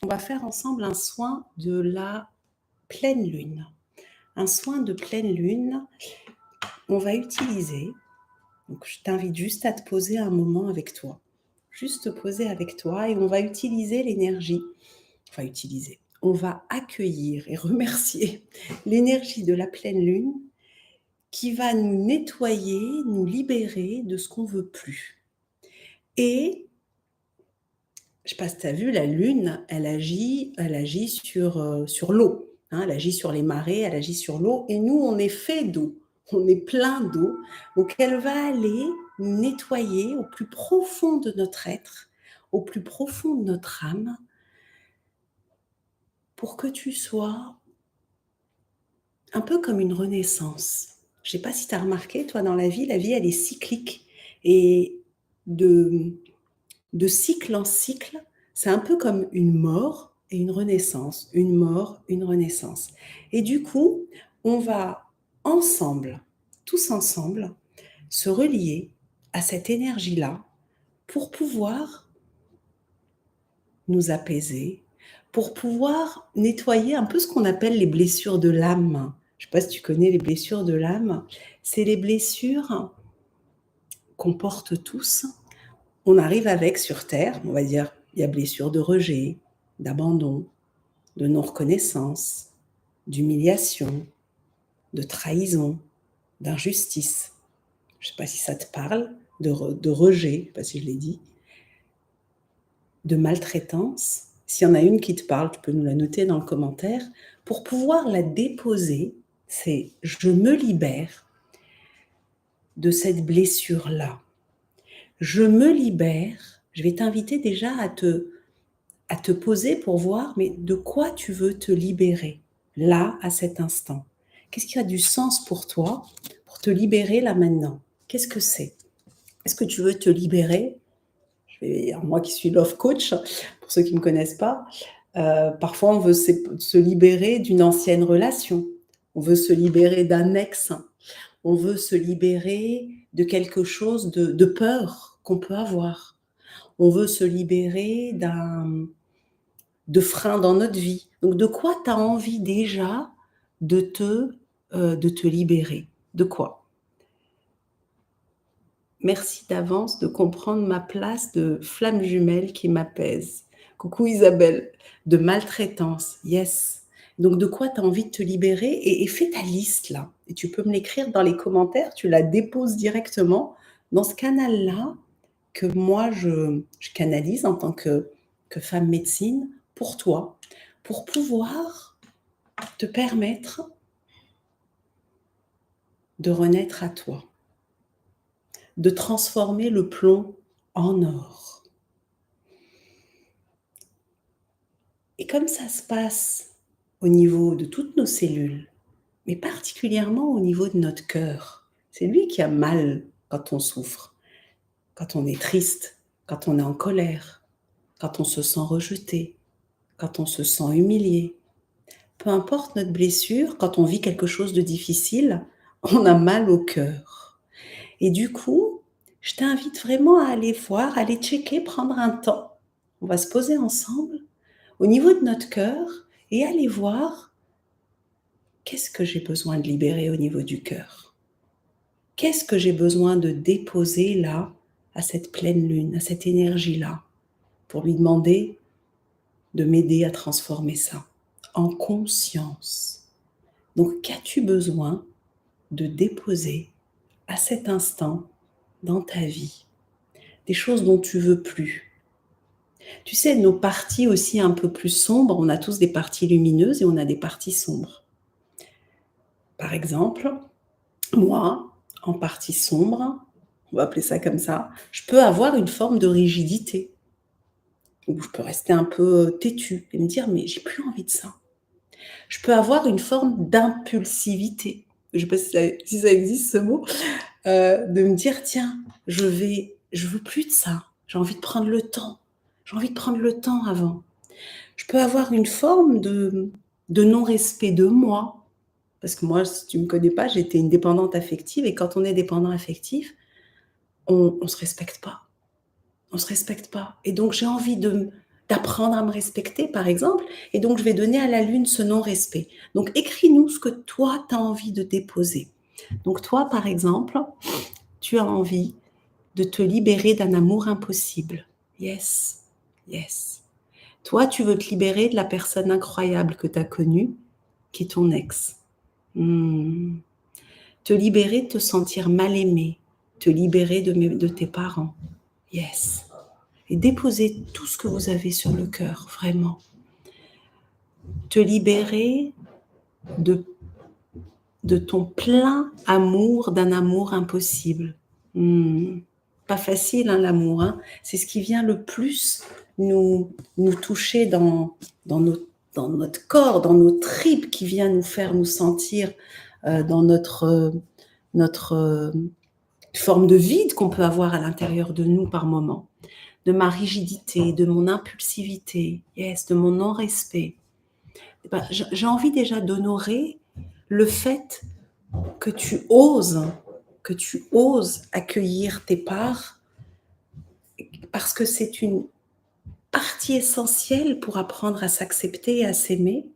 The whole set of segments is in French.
on va faire ensemble un soin de la pleine lune. Un soin de pleine lune, on va utiliser, donc je t'invite juste à te poser un moment avec toi. Juste te poser avec toi et on va utiliser l'énergie, on va accueillir et remercier l'énergie de la pleine lune qui va nous nettoyer, nous libérer de ce qu'on veut plus. Et je sais pas si tu as vu, la lune, elle agit sur l'eau, hein, elle agit sur les marées, elle agit sur l'eau et nous, on est fait d'eau, on est plein d'eau. Donc elle va aller nous nettoyer au plus profond de notre être, au plus profond de notre âme, pour que tu sois un peu comme une renaissance. Je sais pas si tu as remarqué, toi, dans la vie, elle est cyclique et de cycle en cycle, c'est un peu comme une mort et une renaissance, une mort, une renaissance. Et du coup, on va ensemble, tous ensemble, se relier à cette énergie-là pour pouvoir nous apaiser, pour pouvoir nettoyer un peu ce qu'on appelle les blessures de l'âme. Je ne sais pas si tu connais les blessures de l'âme. C'est les blessures qu'on porte tous. On arrive avec sur Terre, on va dire, il y a blessure de rejet, d'abandon, de non-reconnaissance, d'humiliation, de trahison, d'injustice. Je ne sais pas si ça te parle, de rejet, je ne sais pas si je l'ai dit, de maltraitance. S'il y en a une qui te parle, tu peux nous la noter dans le commentaire. Pour pouvoir la déposer, c'est « je me libère de cette blessure-là ». Je me libère, je vais t'inviter déjà à te poser pour voir, mais de quoi tu veux te libérer, là, à cet instant? Qu'est-ce qui a du sens pour toi, pour te libérer là maintenant? Qu'est-ce que c'est? Est-ce que tu veux te libérer? Alors moi qui suis love coach, pour ceux qui ne me connaissent pas, parfois on veut se libérer d'une ancienne relation, on veut se libérer d'un ex, on veut se libérer de quelque chose de peur qu'on peut avoir. On veut se libérer de freins dans notre vie. Donc, de quoi tu as envie déjà de te libérer? De quoi? Merci d'avance de comprendre ma place de flamme jumelle qui m'apaise. Coucou Isabelle, de maltraitance, yes. Donc, de quoi tu as envie de te libérer et fais ta liste là. Et tu peux me l'écrire dans les commentaires, tu la déposes directement dans ce canal-là que moi je canalise en tant que femme médecine pour toi, pour pouvoir te permettre de renaître à toi, de transformer le plomb en or. Et comme ça se passe au niveau de toutes nos cellules, mais particulièrement au niveau de notre cœur, c'est lui qui a mal quand on souffre, quand on est triste, quand on est en colère, quand on se sent rejeté, quand on se sent humilié. Peu importe notre blessure, quand on vit quelque chose de difficile, on a mal au cœur. Et du coup, je t'invite vraiment à aller voir, à aller checker, prendre un temps. On va se poser ensemble au niveau de notre cœur et aller voir qu'est-ce que j'ai besoin de libérer au niveau du cœur. Qu'est-ce que j'ai besoin de déposer là, à cette pleine lune, à cette énergie-là, pour lui demander de m'aider à transformer ça en conscience. Donc, qu'as-tu besoin de déposer à cet instant dans ta vie? Des choses dont tu veux plus. Tu sais, nos parties aussi un peu plus sombres, on a tous des parties lumineuses et on a des parties sombres. Par exemple, moi, en partie sombre, on va appeler ça comme ça, je peux avoir une forme de rigidité. Ou je peux rester un peu têtue et me dire « mais j'ai plus envie de ça ». Je peux avoir une forme d'impulsivité. Je ne sais pas si ça existe ce mot. De me dire « tiens, je veux plus de ça, j'ai envie de prendre le temps, j'ai envie de prendre le temps avant ». Je peux avoir une forme de non-respect de moi, parce que moi, si tu ne me connais pas, j'étais une dépendante affective et quand on est dépendant affectif, on se respecte pas. On se respecte pas et donc j'ai envie de d'apprendre à me respecter, par exemple, et donc je vais donner à la lune ce non-respect. Donc écris-nous ce que toi, tu as envie de déposer. Donc toi, par exemple, tu as envie de te libérer d'un amour impossible. Yes, yes. Toi, tu veux te libérer de la personne incroyable que tu as connue, qui est ton ex. Mmh. Te libérer de te sentir mal aimé, te libérer de tes parents. Yes. Et déposer tout ce que vous avez sur le cœur, vraiment. Te libérer de, de ton plein amour, d'un amour impossible. Pas facile, hein, l'amour. Hein. C'est ce qui vient le plus nous toucher dans notre corps, dans nos tripes, qui vient nous faire nous sentir dans notre forme de vide qu'on peut avoir à l'intérieur de nous par moment. De ma rigidité, de mon impulsivité, yes, de mon non-respect. Ben, j'ai envie déjà d'honorer le fait que tu oses accueillir tes parts, parce que c'est une partie essentielle pour apprendre à s'accepter et à s'aimer,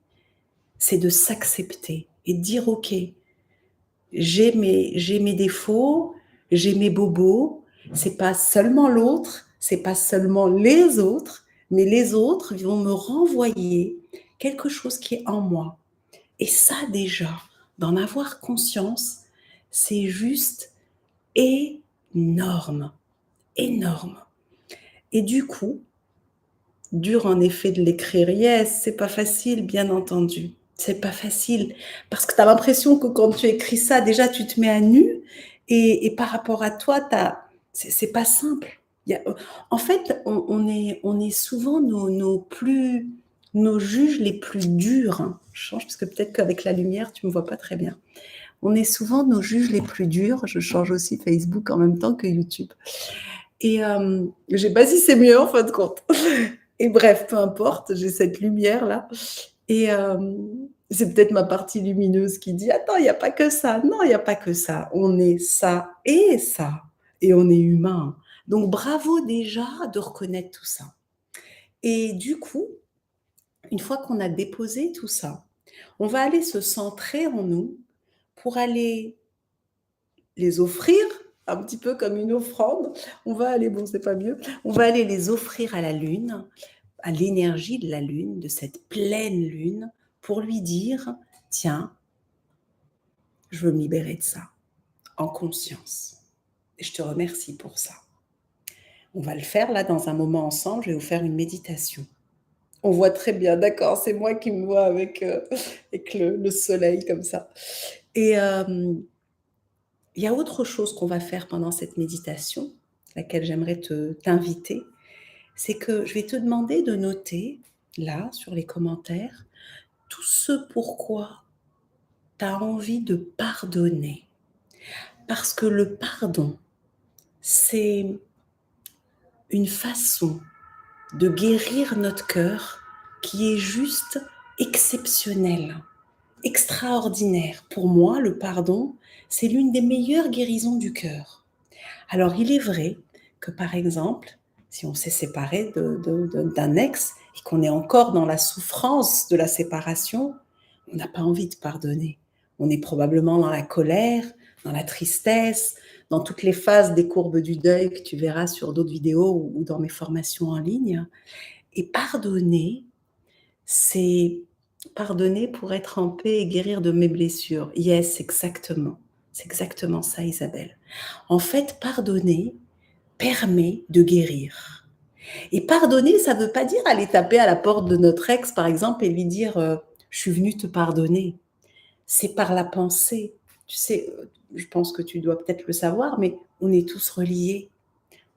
c'est de s'accepter et de dire ok, j'ai mes défauts, j'ai mes bobos, c'est pas seulement l'autre, c'est pas seulement les autres, mais les autres vont me renvoyer quelque chose qui est en moi. Et ça déjà, d'en avoir conscience, c'est juste énorme, énorme. Et du coup, dur en effet de l'écrire, yes, c'est pas facile, bien entendu. C'est pas facile parce que tu as l'impression que quand tu écris ça, déjà tu te mets à nu et par rapport à toi, c'est pas simple. En fait, on est souvent nos juges les plus durs. Hein. Je change parce que peut-être qu'avec la lumière, tu me vois pas très bien. On est souvent nos juges les plus durs. Je change aussi Facebook en même temps que YouTube. Et je sais pas si c'est mieux en fin de compte. Et bref, peu importe, j'ai cette lumière-là. Et c'est peut-être ma partie lumineuse qui dit: «Attends, il n'y a pas que ça». Non, il n'y a pas que ça. On est ça et ça. Et on est humain. Donc bravo déjà de reconnaître tout ça. Et du coup, une fois qu'on a déposé tout ça, on va aller se centrer en nous pour aller les offrir, un petit peu comme une offrande. On va aller, bon, c'est pas mieux, on va aller les offrir à la lune, à l'énergie de la lune, de cette pleine lune, pour lui dire, tiens, je veux me libérer de ça, en conscience. Et je te remercie pour ça. On va le faire là dans un moment ensemble, je vais vous faire une méditation. On voit très bien, d'accord, c'est moi qui me vois avec, avec le soleil comme ça. Et il y a autre chose qu'on va faire pendant cette méditation, laquelle j'aimerais t'inviter, c'est que je vais te demander de noter, là, sur les commentaires, tout ce pourquoi tu as envie de pardonner. Parce que le pardon, c'est une façon de guérir notre cœur qui est juste exceptionnelle, extraordinaire. Pour moi, le pardon, c'est l'une des meilleures guérisons du cœur. Alors, il est vrai que, par exemple, si on s'est séparé d'un ex et qu'on est encore dans la souffrance de la séparation, on n'a pas envie de pardonner. On est probablement dans la colère, dans la tristesse, dans toutes les phases des courbes du deuil que tu verras sur d'autres vidéos ou dans mes formations en ligne. Et pardonner, c'est pardonner pour être en paix et guérir de mes blessures. Yes, exactement. C'est exactement ça, Isabelle. En fait, pardonner permet de guérir. Et pardonner, ça ne veut pas dire aller taper à la porte de notre ex, par exemple, et lui dire je suis venu te pardonner. C'est par la pensée. Tu sais, je pense que tu dois peut-être le savoir, mais on est tous reliés.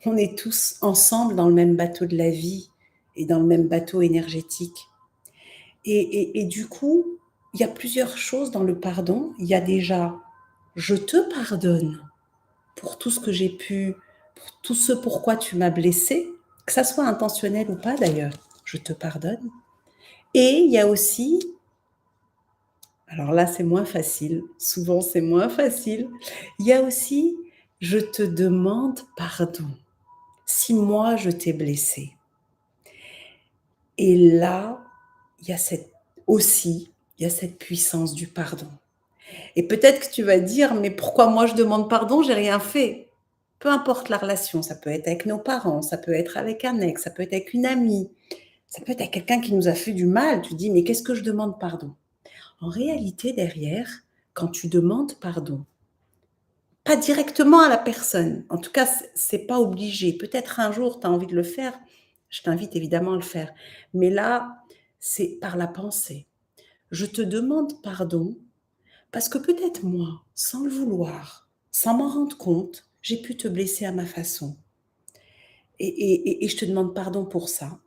On est tous ensemble dans le même bateau de la vie et dans le même bateau énergétique. Et du coup, il y a plusieurs choses dans le pardon. Il y a déjà, je te pardonne pour tout ce que j'ai pu, pour tout ce pourquoi tu m'as blessé, que ça soit intentionnel ou pas d'ailleurs, je te pardonne. Et il y a aussi, alors là c'est moins facile, souvent c'est moins facile, il y a aussi, je te demande pardon si moi je t'ai blessé. Et là, il y a cette aussi, il y a cette puissance du pardon. Et peut-être que tu vas dire: «Mais pourquoi moi je demande pardon? J'ai rien fait». Peu importe la relation, ça peut être avec nos parents, ça peut être avec un ex, ça peut être avec une amie, ça peut être avec quelqu'un qui nous a fait du mal. Tu te dis: «Mais qu'est-ce que je demande pardon?» En réalité, derrière, quand tu demandes pardon, pas directement à la personne, en tout cas, c'est pas obligé. Peut-être un jour tu as envie de le faire, je t'invite évidemment à le faire. Mais là, c'est par la pensée. Je te demande pardon parce que peut-être moi, sans le vouloir, sans m'en rendre compte, j'ai pu te blesser à ma façon. Et je te demande pardon pour ça.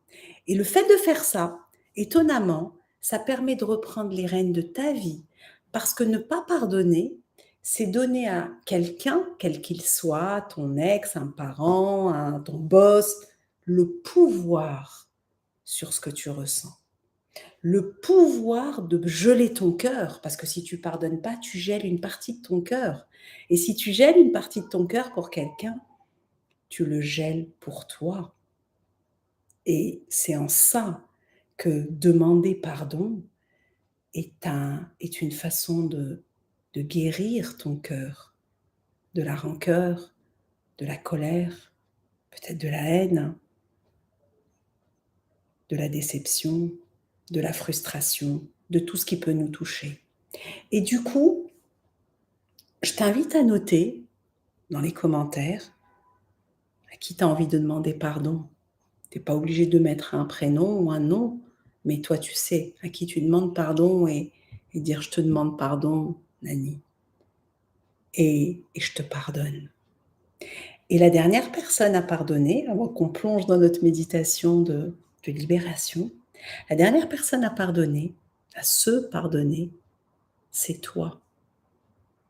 Et le fait de faire ça, étonnamment, ça permet de reprendre les rênes de ta vie. Parce que ne pas pardonner, c'est donner à quelqu'un, quel qu'il soit, ton ex, un parent, ton boss, le pouvoir sur ce que tu ressens. Le pouvoir de geler ton cœur, parce que si tu pardonnes pas, tu gèles une partie de ton cœur. Et si tu gèles une partie de ton cœur pour quelqu'un, tu le gèles pour toi. Et c'est en ça que demander pardon est une façon de guérir ton cœur, de la rancœur, de la colère, peut-être de la haine, de la déception, de la frustration, de tout ce qui peut nous toucher. Et du coup, je t'invite à noter dans les commentaires à qui tu as envie de demander pardon. Tu es pas obligé de mettre un prénom ou un nom, mais toi, tu sais à qui tu demandes pardon et dire: «Je te demande pardon, Nani, et je te pardonne». Et la dernière personne à pardonner, avant qu'on plonge dans notre méditation de libération, la dernière personne à pardonner, à se pardonner, c'est toi.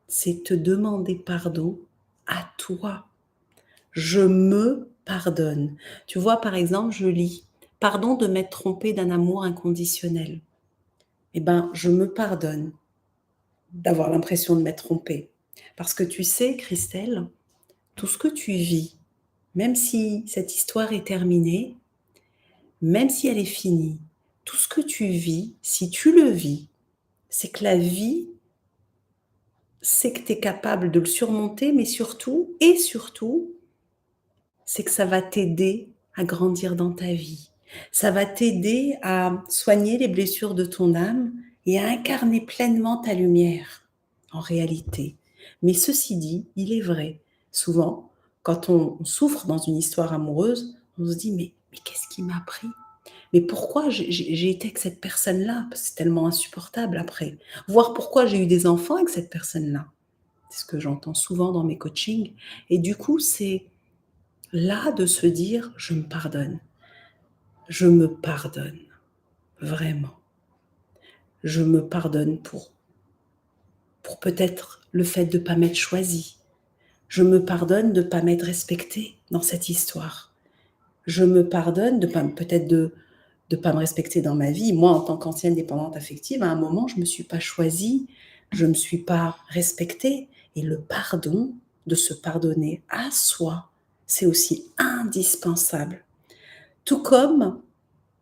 C'est te demander pardon à toi. Je me pardonne. Tu vois, par exemple, je lis: «Pardon de m'être trompé d'un amour inconditionnel». Eh ben, je me pardonne d'avoir l'impression de m'être trompée. Parce que tu sais, Christelle, tout ce que tu vis, même si cette histoire est terminée, même si elle est finie, tout ce que tu vis, si tu le vis, c'est que la vie, c'est que tu es capable de le surmonter, mais surtout et surtout, c'est que ça va t'aider à grandir dans ta vie. Ça va t'aider à soigner les blessures de ton âme et à incarner pleinement ta lumière, en réalité. Mais ceci dit, il est vrai, souvent, quand on souffre dans une histoire amoureuse, on se dit: «Mais qu'est-ce qui m'a pris? Mais pourquoi j'ai été avec cette personne-là?» Parce que c'est tellement insupportable après. Voir pourquoi j'ai eu des enfants avec cette personne-là. C'est ce que j'entends souvent dans mes coachings et du coup, c'est là, de se dire: «Je me pardonne, je me pardonne, vraiment. Je me pardonne pour peut-être le fait de ne pas m'être choisie. Je me pardonne de ne pas m'être respectée dans cette histoire. Je me pardonne de pas peut-être de pas me respecter dans ma vie. Moi, en tant qu'ancienne dépendante affective, à un moment, je me suis pas choisie, je me suis pas respectée et le pardon, de se pardonner à soi, c'est aussi indispensable. Tout comme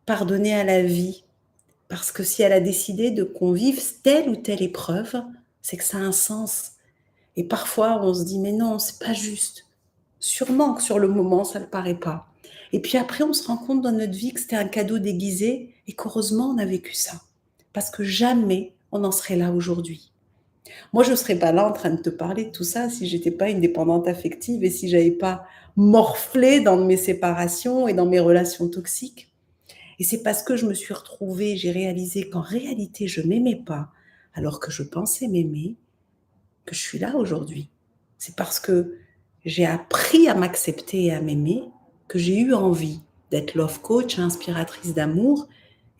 pardonner à la vie, parce que si elle a décidé de qu'on vive telle ou telle épreuve, c'est que ça a un sens. Et parfois, on se dit: «Mais non, c'est pas juste». Sûrement que sur le moment, ça ne le paraît pas. Et puis après, on se rend compte dans notre vie que c'était un cadeau déguisé et qu'heureusement, on a vécu ça. Parce que jamais on n'en serait là aujourd'hui. Moi, je ne serais pas là en train de te parler de tout ça si j'étais pas une dépendante affective et si j'avais pas morflé dans mes séparations et dans mes relations toxiques. Et c'est parce que je me suis retrouvée, j'ai réalisé qu'en réalité, je m'aimais pas, alors que je pensais m'aimer, que je suis là aujourd'hui. C'est parce que j'ai appris à m'accepter et à m'aimer que j'ai eu envie d'être love coach, inspiratrice d'amour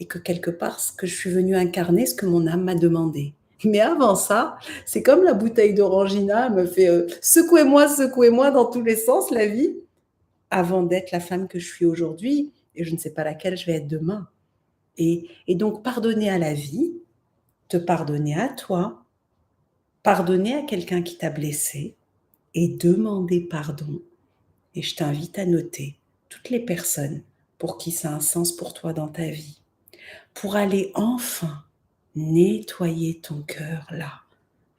et que quelque part, que je suis venue incarner ce que mon âme m'a demandé. Mais avant ça, c'est comme la bouteille d'orangina, elle me fait secouez-moi dans tous les sens, la vie, avant d'être la femme que je suis aujourd'hui et je ne sais pas laquelle je vais être demain. Et donc pardonner à la vie, te pardonner à toi, pardonner à quelqu'un qui t'a blessé et demander pardon. Et je t'invite à noter toutes les personnes pour qui ça a un sens pour toi dans ta vie, pour aller enfin nettoyer ton cœur là,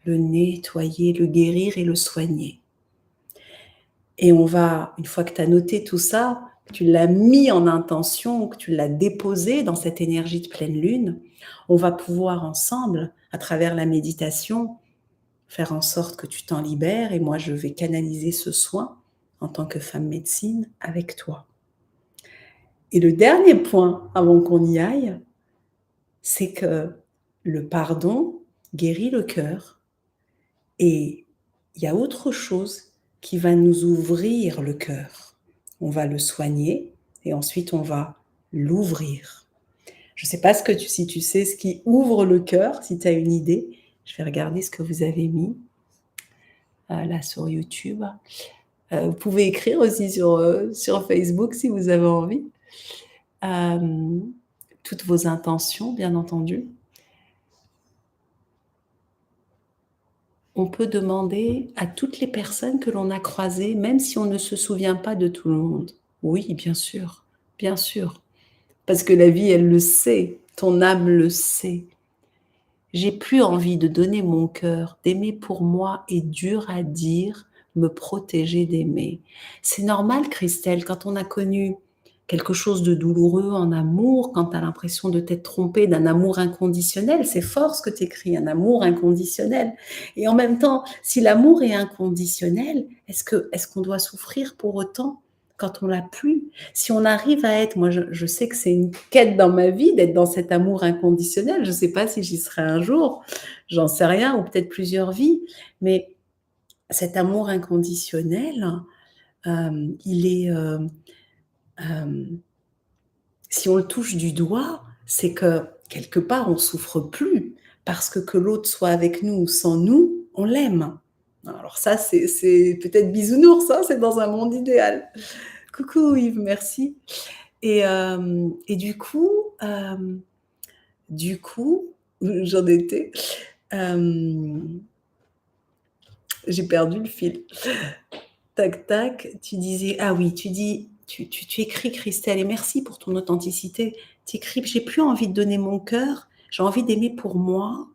le nettoyer, le guérir et le soigner. Et on va, une fois que tu as noté tout ça, que tu l'as mis en intention, que tu l'as déposé dans cette énergie de pleine lune, on va pouvoir ensemble, à travers la méditation, faire en sorte que tu t'en libères. Et moi, je vais canaliser ce soin en tant que femme médecine avec toi. Et le dernier point, avant qu'on y aille, c'est que le pardon guérit le cœur. Et il y a autre chose qui va nous ouvrir le cœur. On va le soigner et ensuite on va l'ouvrir. Je ne sais pas si tu sais ce qui ouvre le cœur, si tu as une idée. Je vais regarder ce que vous avez mis là sur YouTube. Vous pouvez écrire aussi sur Facebook si vous avez envie. Toutes vos intentions, bien entendu. On peut demander à toutes les personnes que l'on a croisées, même si on ne se souvient pas de tout le monde. Oui, bien sûr, bien sûr. Parce que la vie, elle le sait, ton âme le sait. J'ai plus envie de donner mon cœur, d'aimer pour moi est dur à dire, me protéger d'aimer. C'est normal, Christelle, quand on a connu quelque chose de douloureux en amour, quand tu as l'impression de t'être trompée d'un amour inconditionnel, c'est fort ce que tu écris, un amour inconditionnel. Et en même temps, si l'amour est inconditionnel, est-ce qu'on doit souffrir pour autant quand on l'a plus? Si on arrive à être, moi je sais que c'est une quête dans ma vie d'être dans cet amour inconditionnel, je ne sais pas si j'y serai un jour, j'en sais rien, ou peut-être plusieurs vies, mais cet amour inconditionnel, il est... si on le touche du doigt, c'est que quelque part on souffre plus parce que l'autre soit avec nous ou sans nous, on l'aime. Alors ça, c'est peut-être bisounours, hein, c'est dans un monde idéal. Coucou Yves, merci. Et du coup, j'en étais. J'ai perdu le fil. Tac, tac, tu disais, ah oui, tu écris Christelle, et merci pour ton authenticité. Tu écris, j'ai plus envie de donner mon cœur, j'ai envie d'aimer pour moi,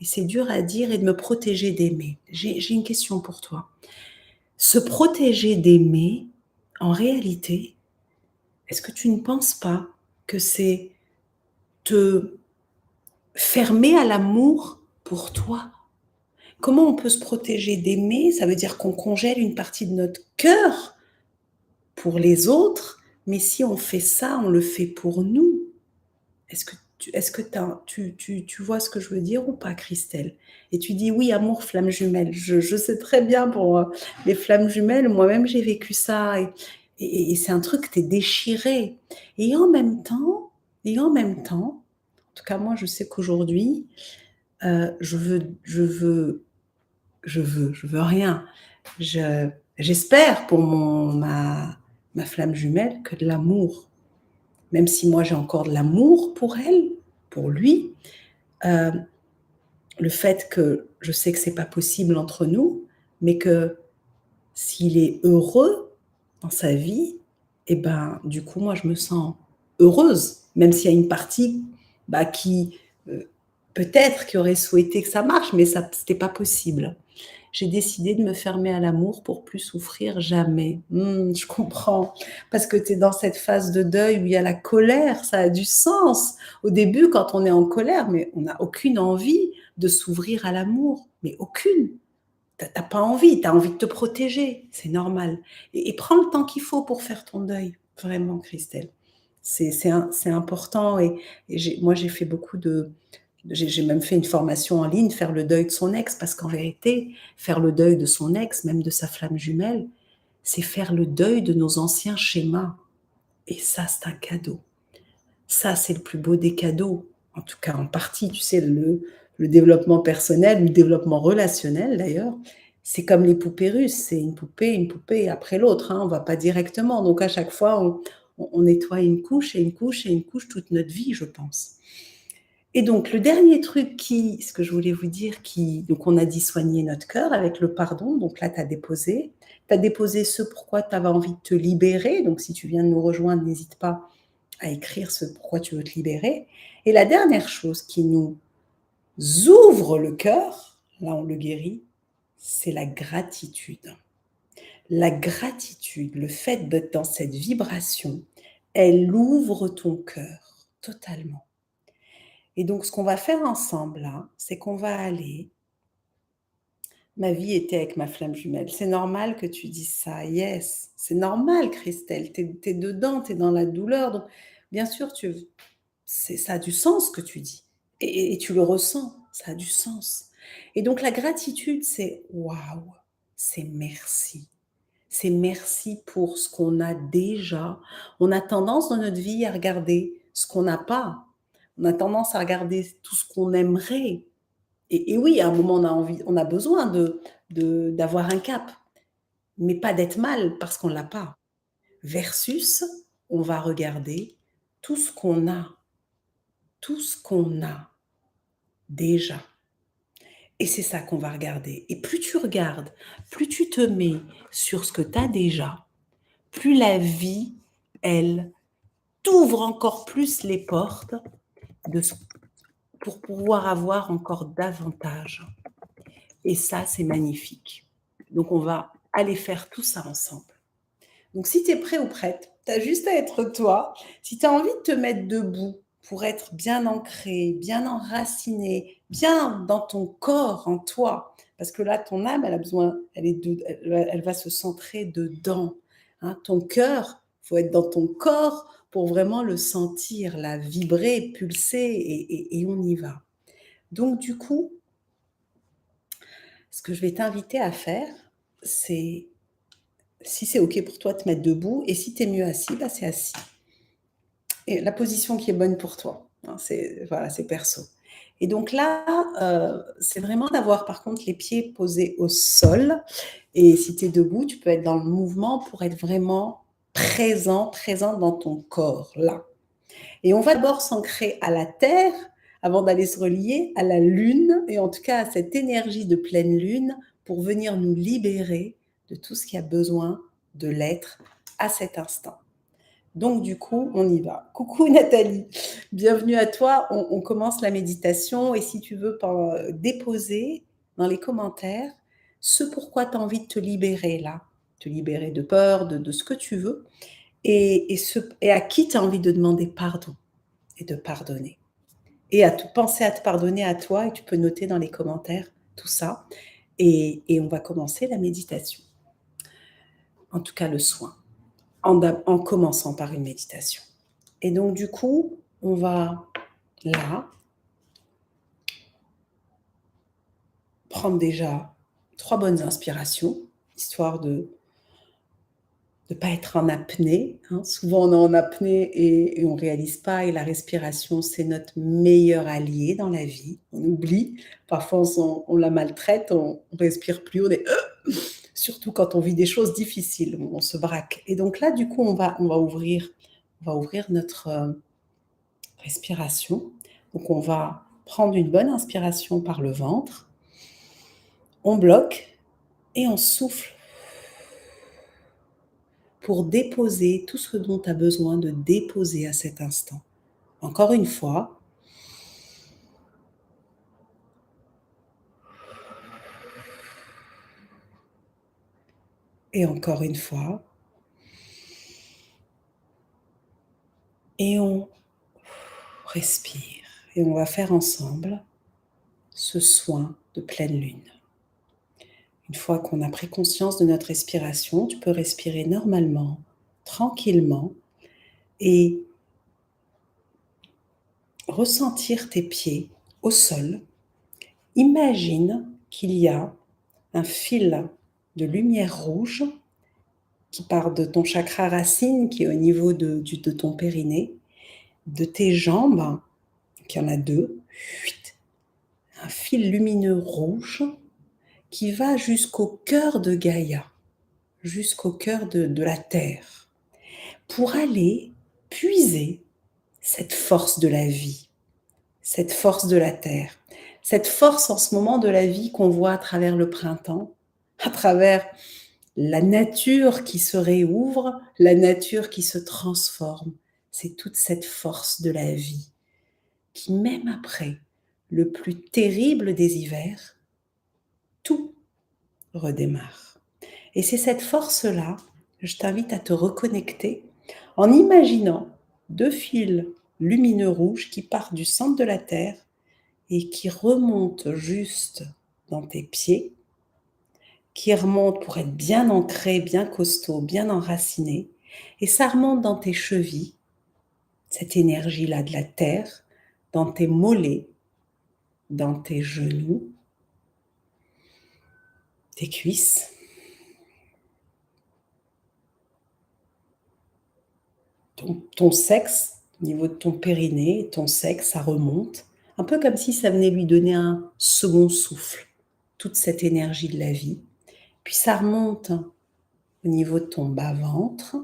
et c'est dur à dire, et de me protéger d'aimer. J'ai une question pour toi. Se protéger d'aimer, en réalité, est-ce que tu ne penses pas que c'est te fermer à l'amour pour toi? Comment on peut se protéger d'aimer? Ça veut dire qu'on congèle une partie de notre cœur pour les autres, mais si on fait ça, on le fait pour nous. Est-ce que tu vois ce que je veux dire ou pas, Christelle? Et tu dis oui, amour, flamme jumelle. Je sais très bien pour les flammes jumelles, moi-même j'ai vécu ça et c'est un truc, t'es déchiré. Et en même temps, en tout cas moi je sais qu'aujourd'hui, je veux rien. J'espère pour ma flamme jumelle que de l'amour. Même si moi j'ai encore de l'amour pour elle, pour lui, le fait que je sais que c'est pas possible entre nous, mais que s'il est heureux dans sa vie, et ben du coup moi je me sens heureuse, même s'il y a une partie qui peut-être qui aurait souhaité que ça marche, mais ça c'était pas possible. J'ai décidé de me fermer à l'amour pour plus souffrir jamais. Je comprends. Parce que tu es dans cette phase de deuil où il y a la colère, ça a du sens. Au début, quand on est en colère, mais on n'a aucune envie de s'ouvrir à l'amour. Mais aucune. T'as pas envie, tu as envie de te protéger. C'est normal. Et prends le temps qu'il faut pour faire ton deuil. Vraiment, Christelle. C'est important. Moi, j'ai fait beaucoup de... J'ai même fait une formation en ligne, faire le deuil de son ex, parce qu'en vérité, faire le deuil de son ex, même de sa flamme jumelle, c'est faire le deuil de nos anciens schémas. Et ça, c'est un cadeau. Ça, c'est le plus beau des cadeaux. En tout cas, en partie, tu sais, le développement personnel, le développement relationnel d'ailleurs, c'est comme les poupées russes. C'est une poupée après l'autre. On ne va pas directement. Donc, à chaque fois, on nettoie une couche et une couche et une couche toute notre vie, je pense. Et donc, le dernier truc ce que je voulais vous dire, donc on a dit soigner notre cœur avec le pardon. Donc là, tu as déposé ce pourquoi tu avais envie de te libérer. Donc, si tu viens de nous rejoindre, n'hésite pas à écrire ce pourquoi tu veux te libérer. Et la dernière chose qui nous ouvre le cœur, là on le guérit, c'est la gratitude. La gratitude, le fait d'être dans cette vibration, elle ouvre ton cœur totalement. Et donc ce qu'on va faire ensemble là, c'est qu'on va aller ma vie était avec ma flamme jumelle. C'est normal que tu dises ça. Yes, c'est normal, Christelle. Tu es dedans, tu es dans la douleur. Donc, bien sûr, ça a du sens ce que tu dis. Et tu le ressens, ça a du sens. Et donc, la gratitude, c'est waouh, c'est merci. C'est merci pour ce qu'on a déjà. On a tendance dans notre vie à regarder ce qu'on n'a pas. On a tendance à regarder tout ce qu'on aimerait. Et oui, à un moment, on a besoin d'avoir un cap, mais pas d'être mal parce qu'on ne l'a pas. Versus, on va regarder tout ce qu'on a, tout ce qu'on a déjà. Et c'est ça qu'on va regarder. Et plus tu regardes, plus tu te mets sur ce que tu as déjà, plus la vie, elle, t'ouvre encore plus les portes de pour pouvoir avoir encore davantage. Et ça, c'est magnifique. Donc, on va aller faire tout ça ensemble. Donc, si tu es prêt ou prête, tu as juste à être toi. Si tu as envie de te mettre debout pour être bien ancré, bien enraciné, bien dans ton corps, en toi, parce que là, ton âme, elle a besoin, elle va se centrer dedans. Hein, ton cœur, il faut être dans ton corps pour vraiment le sentir, la vibrer, pulser, et on y va. Donc, du coup, ce que je vais t'inviter à faire, c'est, si c'est OK pour toi, te mettre debout. Et si tu es mieux assis, bah, c'est assis. Et la position qui est bonne pour toi. Hein, voilà, c'est perso. Et donc là, c'est vraiment d'avoir par contre les pieds posés au sol. Et si tu es debout, tu peux être dans le mouvement pour être vraiment présent dans ton corps, là. Et on va d'abord s'ancrer à la terre avant d'aller se relier à la lune, et en tout cas à cette énergie de pleine lune pour venir nous libérer de tout ce qui a besoin de l'être à cet instant. Donc du coup, on y va. Coucou Nathalie, bienvenue à toi. On commence la méditation et si tu veux déposer dans les commentaires ce pourquoi tu as envie de te libérer là, te libérer de peur, de ce que tu veux, et à qui tu as envie de demander pardon et de pardonner. Et penser à te pardonner à toi, et tu peux noter dans les commentaires tout ça. Et on va commencer la méditation. En tout cas, le soin, en commençant par une méditation. Et donc, du coup, on va, là, prendre déjà 3 bonnes inspirations, histoire de ne pas être en apnée. Hein. Souvent, on est en apnée et on ne réalise pas. Et la respiration, c'est notre meilleur allié dans la vie. On oublie. Parfois, on la maltraite, on ne respire plus, on est... surtout quand on vit des choses difficiles, on se braque. Et donc là, du coup, on va ouvrir notre respiration. Donc, on va prendre une bonne inspiration par le ventre. On bloque et on souffle pour déposer tout ce dont tu as besoin de déposer à cet instant. Encore une fois. Et encore une fois. Et on respire. Et on va faire ensemble ce soin de pleine lune. Une fois qu'on a pris conscience de notre respiration, tu peux respirer normalement, tranquillement, et ressentir tes pieds au sol. Imagine qu'il y a un fil de lumière rouge qui part de ton chakra racine, qui est au niveau de ton périnée, de tes jambes, qu'il y en a 2, un fil lumineux rouge qui va jusqu'au cœur de Gaïa, jusqu'au cœur de la Terre, pour aller puiser cette force de la vie, cette force de la Terre, cette force en ce moment de la vie qu'on voit à travers le printemps, à travers la nature qui se réouvre, la nature qui se transforme. c'est toute cette force de la vie qui, même après le plus terrible des hivers, tout redémarre. Et c'est cette force-là que je t'invite à te reconnecter en imaginant 2 fils lumineux rouges qui partent du centre de la Terre et qui remontent juste dans tes pieds, qui remontent pour être bien ancrés, bien costauds, bien enracinés, et ça remonte dans tes chevilles, cette énergie-là de la Terre, dans tes mollets, dans tes genoux, tes cuisses, ton sexe, au niveau de ton périnée, ton sexe, ça remonte, un peu comme si ça venait lui donner un second souffle, toute cette énergie de la vie. Puis ça remonte au niveau de ton bas-ventre,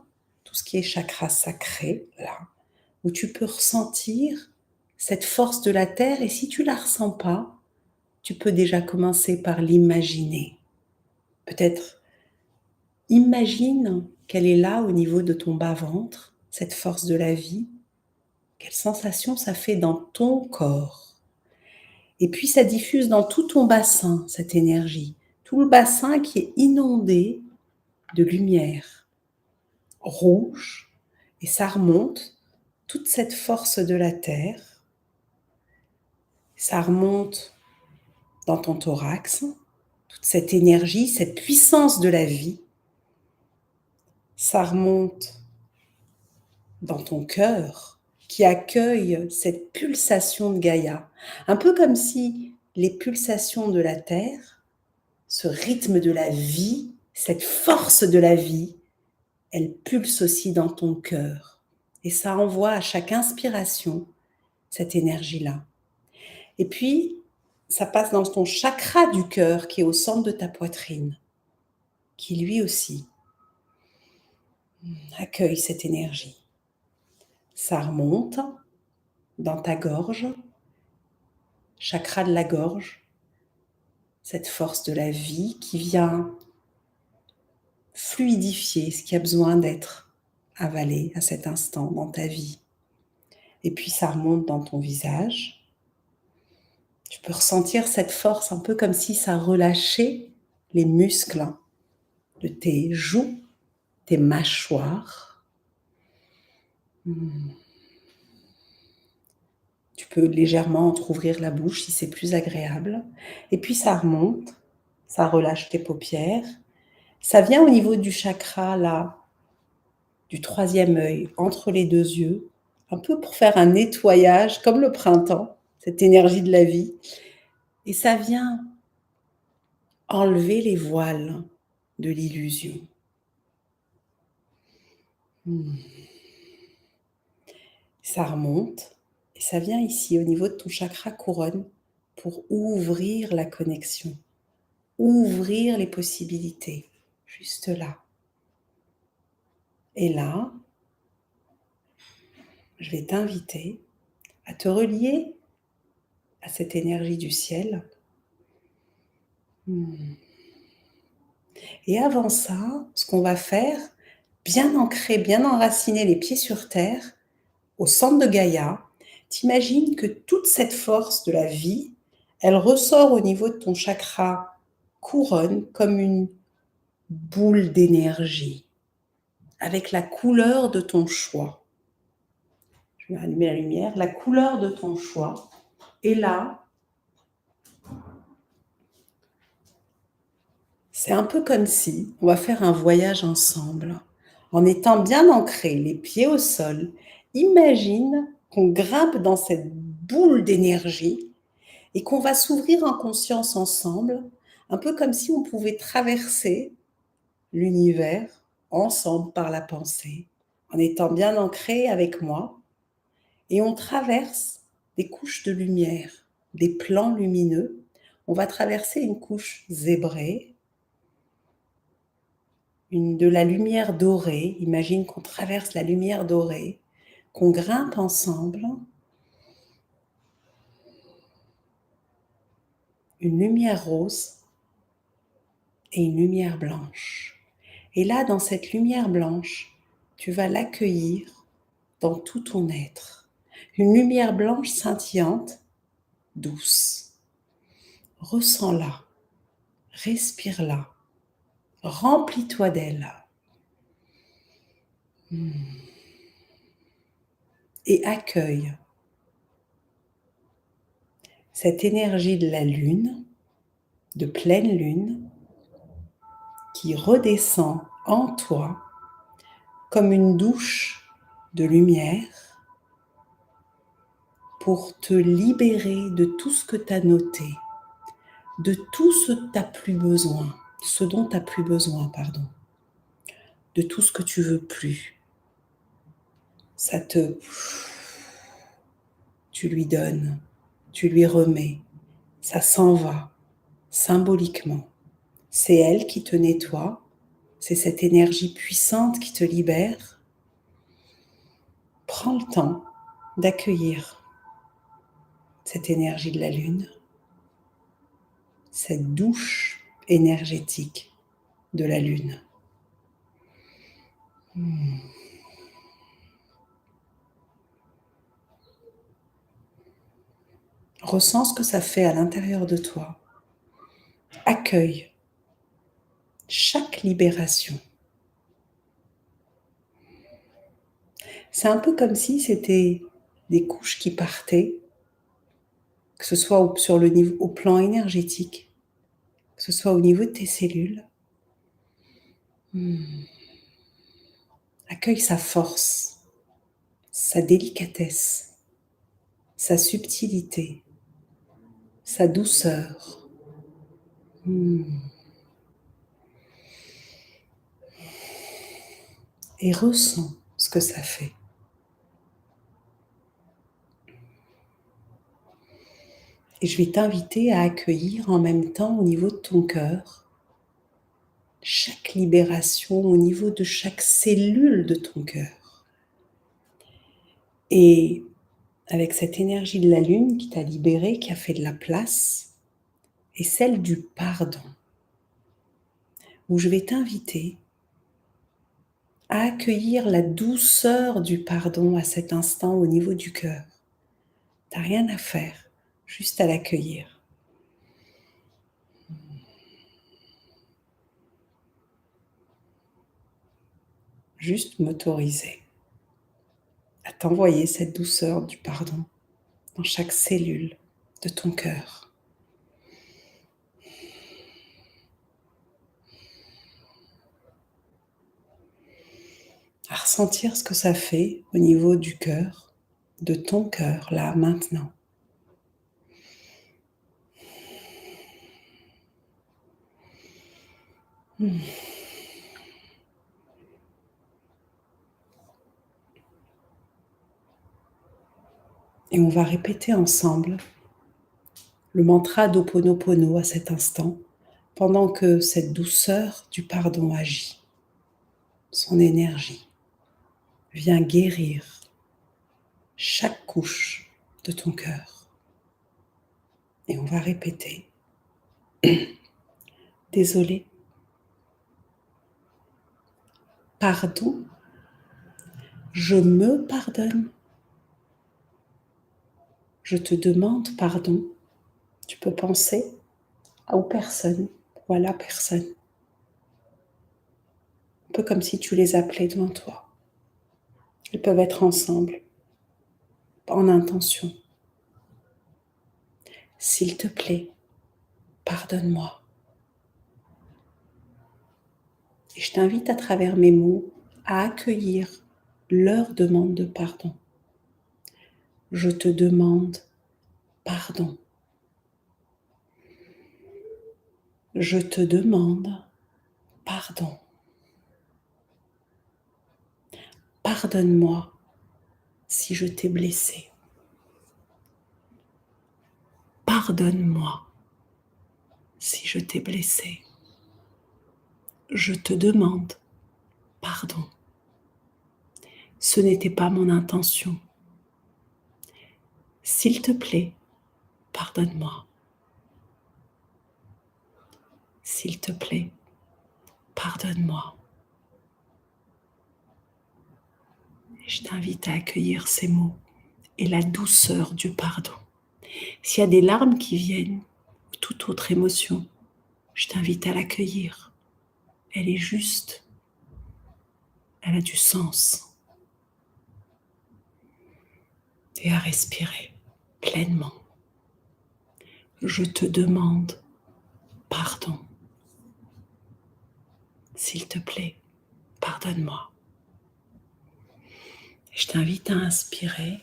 tout ce qui est chakra sacré, là, où tu peux ressentir cette force de la terre, et si tu la ressens pas, tu peux déjà commencer par l'imaginer. Peut-être imagine qu'elle est là au niveau de ton bas-ventre, cette force de la vie. Quelle sensation ça fait dans ton corps. Et puis ça diffuse dans tout ton bassin, cette énergie. Tout le bassin qui est inondé de lumière rouge. Et ça remonte, toute cette force de la terre. Ça remonte dans ton thorax, toute cette énergie, cette puissance de la vie. Ça remonte dans ton cœur qui accueille cette pulsation de Gaïa. Un peu comme si les pulsations de la terre, ce rythme de la vie, cette force de la vie, elle pulse aussi dans ton cœur. Et ça envoie à chaque inspiration cette énergie-là. Et puis, ça passe dans ton chakra du cœur qui est au centre de ta poitrine, qui lui aussi accueille cette énergie. Ça remonte dans ta gorge, chakra de la gorge, cette force de la vie qui vient fluidifier ce qui a besoin d'être avalé à cet instant dans ta vie. Et puis ça remonte dans ton visage. Tu peux ressentir cette force un peu comme si ça relâchait les muscles de tes joues, tes mâchoires. Tu peux légèrement entrouvrir la bouche si c'est plus agréable. Et puis ça remonte, ça relâche tes paupières. Ça vient au niveau du chakra, là, du troisième œil, entre les deux yeux, un peu pour faire un nettoyage, comme le printemps, cette énergie de la vie. Et ça vient enlever les voiles de l'illusion. Ça remonte et ça vient ici, au niveau de ton chakra couronne, pour ouvrir la connexion, ouvrir les possibilités, juste là. Et là, je vais t'inviter à te relier à cette énergie du ciel. Et avant ça, ce qu'on va faire, bien ancrer, bien enraciner les pieds sur terre, au centre de Gaïa, t'imagines que toute cette force de la vie, elle ressort au niveau de ton chakra couronne comme une boule d'énergie, avec la couleur de ton choix. Je vais allumer la lumière, la couleur de ton choix. Et là, c'est un peu comme si on va faire un voyage ensemble. En étant bien ancrés, les pieds au sol, imagine qu'on grimpe dans cette boule d'énergie et qu'on va s'ouvrir en conscience ensemble, un peu comme si on pouvait traverser l'univers ensemble par la pensée, en étant bien ancrés avec moi. Et on traverse des couches de lumière, des plans lumineux. On va traverser une couche zébrée, de la lumière dorée. Imagine qu'on traverse la lumière dorée, qu'on grimpe ensemble. Une lumière rose et une lumière blanche. Et là, dans cette lumière blanche, tu vas l'accueillir dans tout ton être. Une lumière blanche scintillante, douce. Ressens-la, respire-la, remplis-toi d'elle. Et accueille cette énergie de la lune, de pleine lune, qui redescend en toi comme une douche de lumière pour te libérer de tout ce que tu as noté, de tout ce que tu n'as plus besoin, ce dont tu n'as plus besoin, pardon, de tout ce que tu veux plus. Ça te... Tu lui donnes, tu lui remets, ça s'en va, symboliquement. C'est elle qui te nettoie, c'est cette énergie puissante qui te libère. Prends le temps d'accueillir cette énergie de la lune, cette douche énergétique de la lune. Ressens ce que ça fait à l'intérieur de toi. Accueille chaque libération. C'est un peu comme si c'était des couches qui partaient, que ce soit au plan énergétique, que ce soit au niveau de tes cellules. Accueille sa force, sa délicatesse, sa subtilité, sa douceur. Et ressens ce que ça fait. Et je vais t'inviter à accueillir en même temps au niveau de ton cœur chaque libération au niveau de chaque cellule de ton cœur. Et avec cette énergie de la lune qui t'a libéré, qui a fait de la place, et celle du pardon, où je vais t'inviter à accueillir la douceur du pardon à cet instant au niveau du cœur. T'as rien à faire, juste à l'accueillir. Juste m'autoriser à t'envoyer cette douceur du pardon dans chaque cellule de ton cœur. À ressentir ce que ça fait au niveau du cœur, de ton cœur, là, maintenant. Et on va répéter ensemble le mantra d'Ho'oponopono à cet instant, pendant que cette douceur du pardon agit. Son énergie vient guérir chaque couche de ton cœur. Et on va répéter. Désolé. Pardon. Je me pardonne. Je te demande pardon. Tu peux penser aux personnes ou à la personne. Un peu comme si tu les appelais devant toi. Ils peuvent être ensemble, en intention. S'il te plaît, pardonne-moi. Et je t'invite à travers mes mots à accueillir leur demande de pardon. Je te demande pardon. Je te demande pardon. Pardonne-moi si je t'ai blessé. Pardonne-moi si je t'ai blessé. Je te demande pardon. Ce n'était pas mon intention. S'il te plaît, pardonne-moi. S'il te plaît, pardonne-moi. Je t'invite à accueillir ces mots et la douceur du pardon. S'il y a des larmes qui viennent, ou toute autre émotion, je t'invite à l'accueillir. Elle est juste. Elle a du sens. Et à respirer pleinement. Je te demande pardon. S'il te plaît, pardonne-moi. Je t'invite à inspirer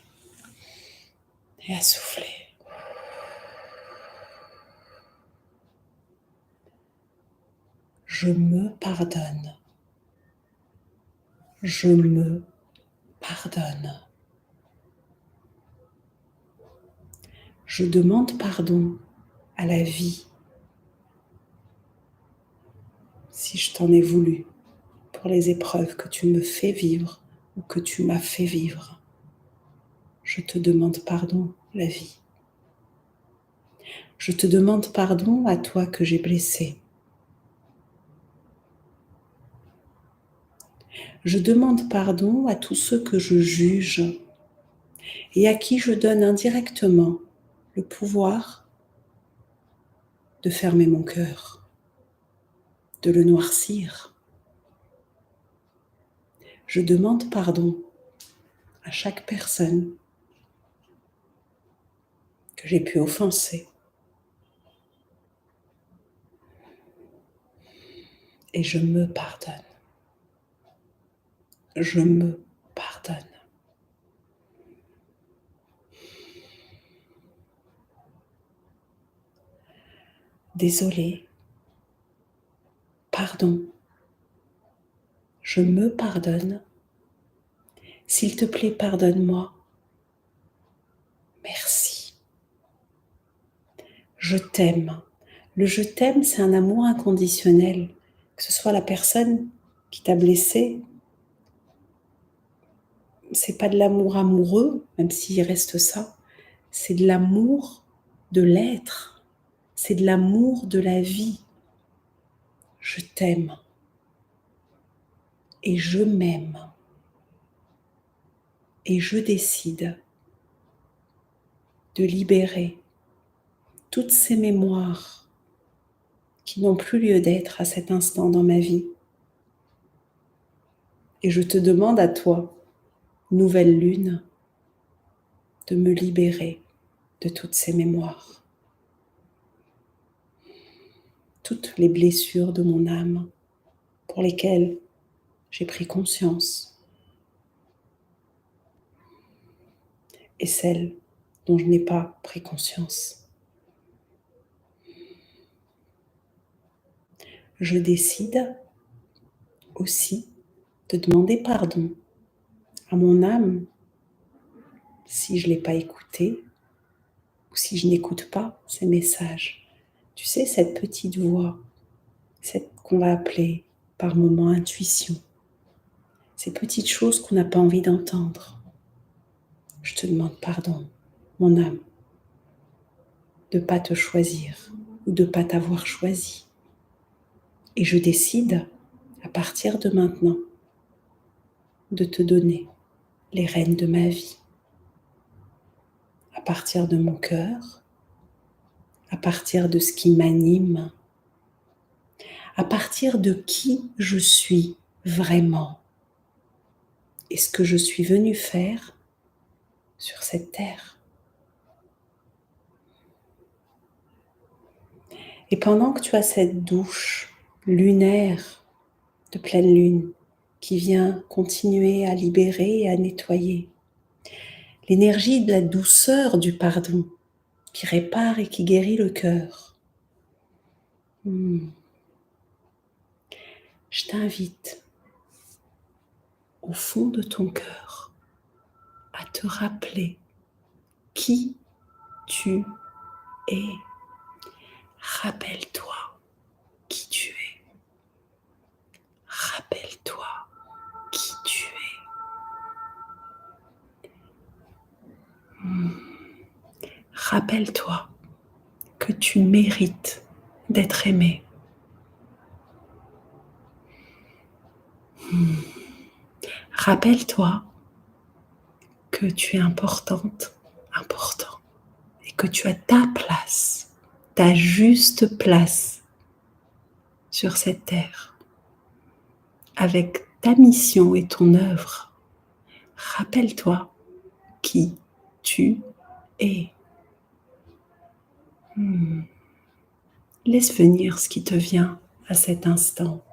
et à souffler. Je me pardonne. Je me pardonne. Je demande pardon à la vie si je t'en ai voulu pour les épreuves que tu me fais vivre ou que tu m'as fait vivre. Je te demande pardon, la vie. Je te demande pardon à toi que j'ai blessé. Je demande pardon à tous ceux que je juge et à qui je donne indirectement le pouvoir de fermer mon cœur, de le noircir. Je demande pardon à chaque personne que j'ai pu offenser. Et je me pardonne. Je me pardonne. Désolé. Pardon. Je me pardonne. S'il te plaît, pardonne-moi. Merci. Je t'aime. Le je t'aime, c'est un amour inconditionnel. Que ce soit la personne qui t'a blessé, c'est pas de l'amour amoureux, même s'il reste ça. C'est de l'amour de l'être. C'est de l'amour de la vie. Je t'aime. Et je m'aime. Et je décide de libérer toutes ces mémoires qui n'ont plus lieu d'être à cet instant dans ma vie. Et je te demande à toi, nouvelle lune, de me libérer de toutes ces mémoires. Toutes les blessures de mon âme pour lesquelles j'ai pris conscience et celles dont je n'ai pas pris conscience. Je décide aussi de demander pardon à mon âme si je ne l'ai pas écoutée ou si je n'écoute pas ces messages. Tu sais, cette petite voix, cette qu'on va appeler par moments intuition, ces petites choses qu'on n'a pas envie d'entendre. Je te demande pardon, mon âme, de ne pas te choisir ou de ne pas t'avoir choisi. Et je décide, à partir de maintenant, de te donner les rênes de ma vie. À partir de mon cœur, à partir de ce qui m'anime, à partir de qui je suis vraiment et ce que je suis venue faire sur cette terre. Et pendant que tu as cette douche lunaire de pleine lune qui vient continuer à libérer et à nettoyer, l'énergie de la douceur du pardon qui répare et qui guérit le cœur. Je t'invite au fond de ton cœur à te rappeler qui tu es. Rappelle-toi qui tu es. Rappelle-toi qui tu es. Rappelle-toi que tu mérites d'être aimé. Rappelle-toi que tu es importante, important, et que tu as ta place, ta juste place sur cette terre, avec ta mission et ton œuvre. Rappelle-toi qui tu es. Laisse venir ce qui te vient à cet instant,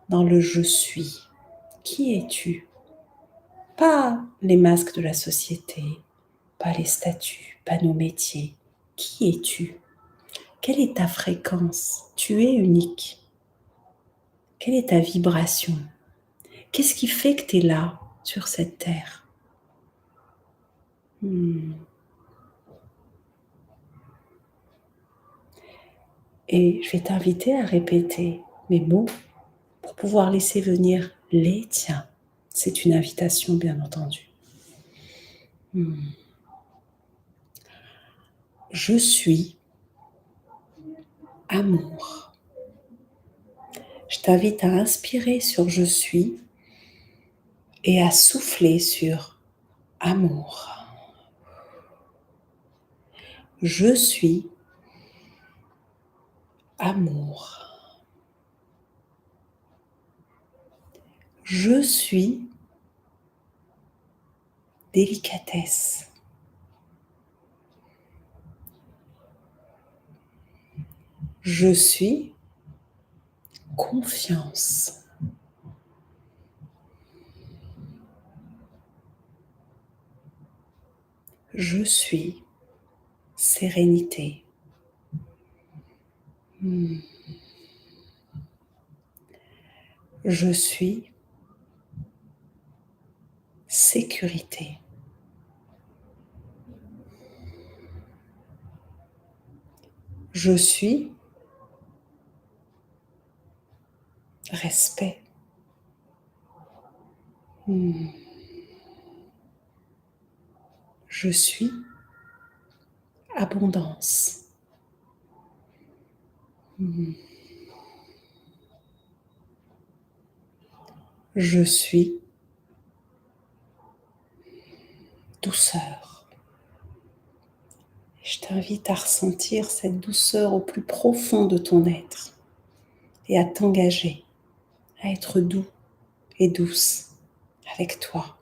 dans le je suis. Qui es-tu? Pas les masques de la société, pas les statuts, pas nos métiers. Qui es-tu? Quelle est ta fréquence? Tu es unique. Quelle est ta vibration? Qu'est-ce qui fait que tu es là, sur cette terre? Et je vais t'inviter à répéter mes mots pour pouvoir laisser venir les tiens. C'est une invitation, bien entendu. Je suis amour. Je t'invite à inspirer sur je suis et à souffler sur amour. Je suis amour. Je suis délicatesse. Je suis confiance. Je suis sérénité. Je suis sécurité. Je suis respect. Je suis abondance. Je suis douceur. Je t'invite à ressentir cette douceur au plus profond de ton être et à t'engager à être doux et douce avec toi,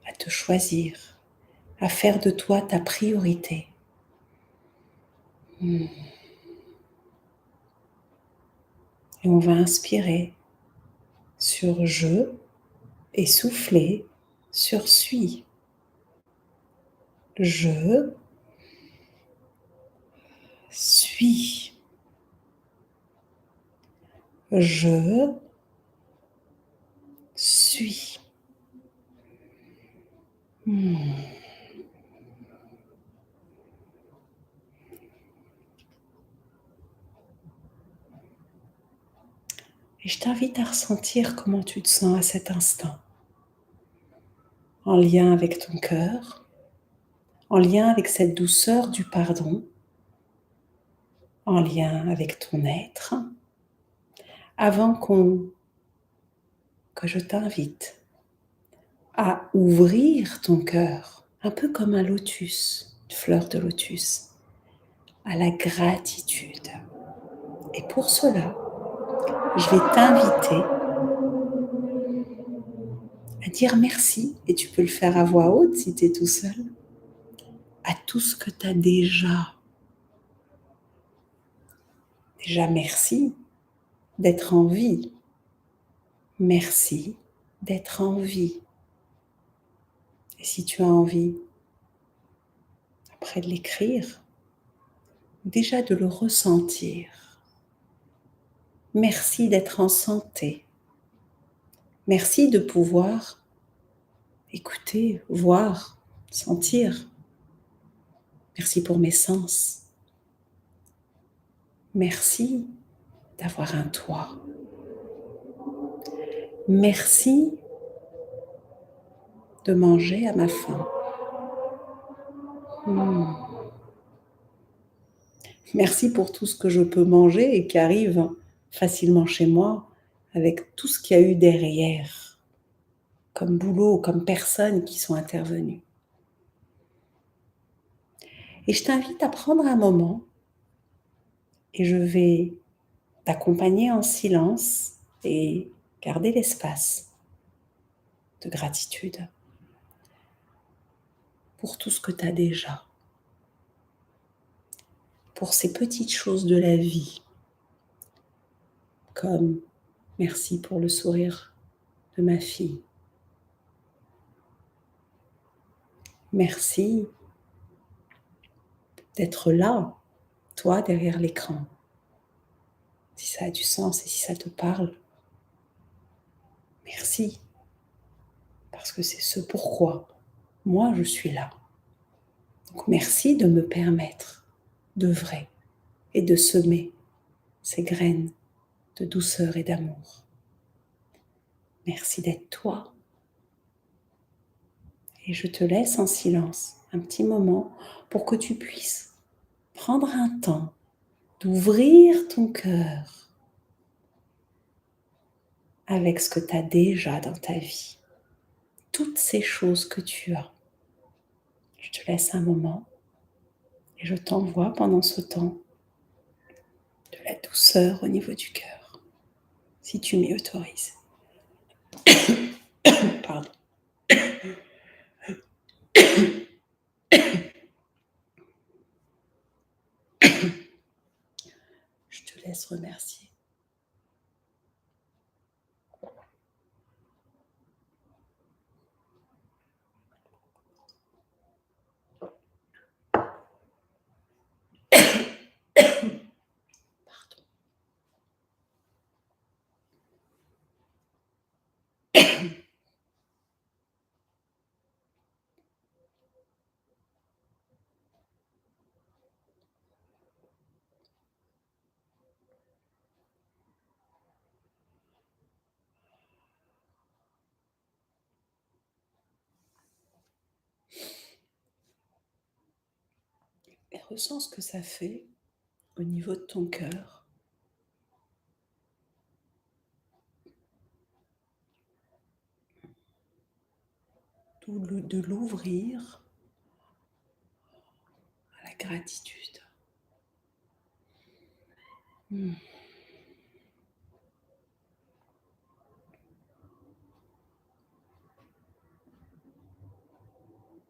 à te choisir, à faire de toi ta priorité. Et on va inspirer sur je et souffler sur suis. Je suis. Je suis. Et je t'invite à ressentir comment tu te sens à cet instant, en lien avec ton cœur, en lien avec cette douceur du pardon, en lien avec ton être, avant que je t'invite à ouvrir ton cœur, un peu comme un lotus, une fleur de lotus, à la gratitude. Et pour cela, je vais t'inviter à dire merci, et tu peux le faire à voix haute si tu es tout seul, à tout ce que tu as déjà. Déjà, merci d'être en vie. Merci d'être en vie. Et si tu as envie, après de l'écrire, déjà de le ressentir. Merci d'être en santé. Merci de pouvoir écouter, voir, sentir. Merci pour mes sens. Merci d'avoir un toit. Merci de manger à ma faim. Merci pour tout ce que je peux manger et qui arrive facilement chez moi avec tout ce qu'il y a eu derrière. comme boulot, comme personnes qui sont intervenues. Et je t'invite à prendre un moment et je vais t'accompagner en silence et garder l'espace de gratitude pour tout ce que tu as déjà, pour ces petites choses de la vie, comme merci pour le sourire de ma fille. Merci d'être là, toi, derrière l'écran. Si ça a du sens et si ça te parle, merci. Parce que c'est ce pourquoi moi je suis là. Donc merci de me permettre d'œuvrer et de semer ces graines de douceur et d'amour. Merci d'être toi. Et je te laisse en silence un petit moment pour que tu puisses prendre un temps d'ouvrir ton cœur avec ce que tu as déjà dans ta vie. Toutes ces choses que tu as. Je te laisse un moment et je t'envoie pendant ce temps de la douceur au niveau du cœur, si tu m'y autorises. Pardon. Je te laisse remercier. Pardon. Et ressens ce que ça fait au niveau de ton cœur. De l'ouvrir à la gratitude.